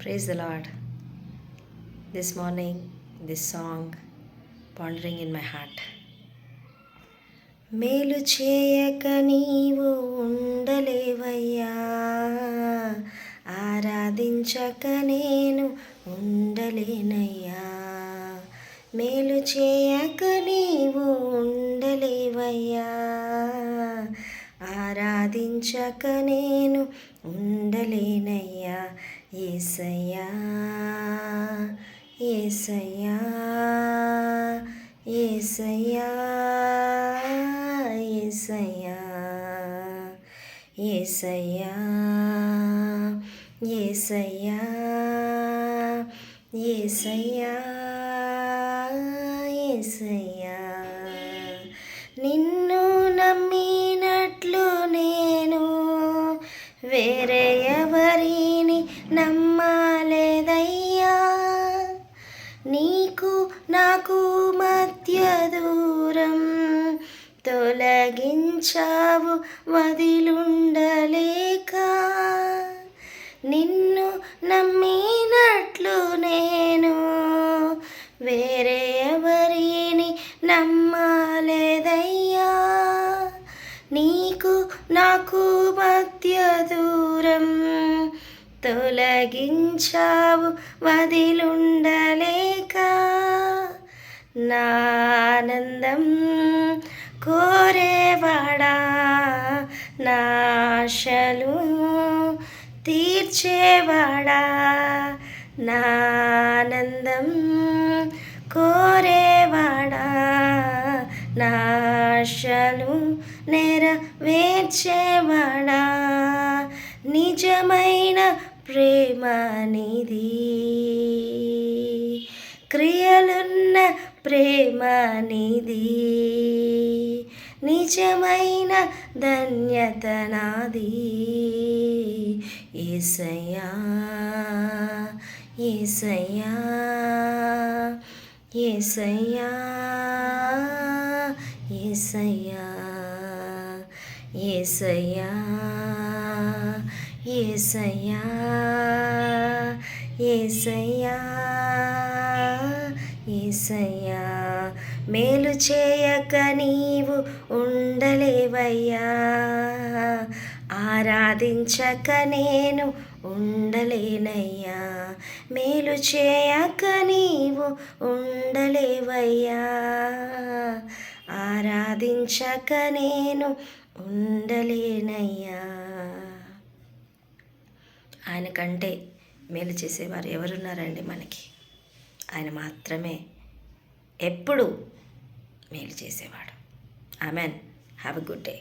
Praise the Lord. This morning, this song pondering in my heart. మేలు చేయక నీవు ఉండలేవయ్యా, ఆరాధించక నేను ఉండలేనయ్యా. మేలు చేయక నీవు ఉండలేవయ్యా, ఆరాధించక నేను ఉండలేనయ్యా. యేసయ్యా యేసయ్యా యేసయ్యా యేసయ్యా యేసయ్యా యేసయ్యా యేసయ్యా యేసయ్యా. నిన్ను నమ్మినట్లు నేను వేరే ఎవరిని నమ్మలేదయ్యా. నీకు నాకు మధ్య దూరం తొలగించావు వదిలుండలేక. నిన్ను నమ్మినట్లు నేను వేరే ఎవరిని నమ్మలేదయ్యా. నీకు నాకు మధ్య దూరం తొలగించావు వదిలుండలేక. నా ఆనందం కోరేవాడా, నా ఆశలు తీర్చేవాడా, నా ఆనందం కోరేవాడా, నా ఆశలు నెరవేర్చేవాడా. నిజమైన ప్రేమ నీది, క్రియలున్న ప్రేమ నీది, నిజమైన ధన్యత నాది. యేసయ్యా యేసయ్యా యేసయ్యా యేసయ్యా యేసయ్యా యేసయ్యా యేసయ్యా యేసయ్యా. మేలు చేయక నీవు ఉండలేవయ్యా, ఆరాధించక నేను ఉండలేనయ్యా. మేలు చేయక నీవు ఉండలేవయ్యా, ఆరాధించక నేను ఉండలేనయ్యా. ఆయన కంటే మేలు చేసేవారు ఎవరున్నారండి మనకి? ఆయన మాత్రమే ఎప్పుడు మేలు చేసేవాడు. Amen. Have a good day.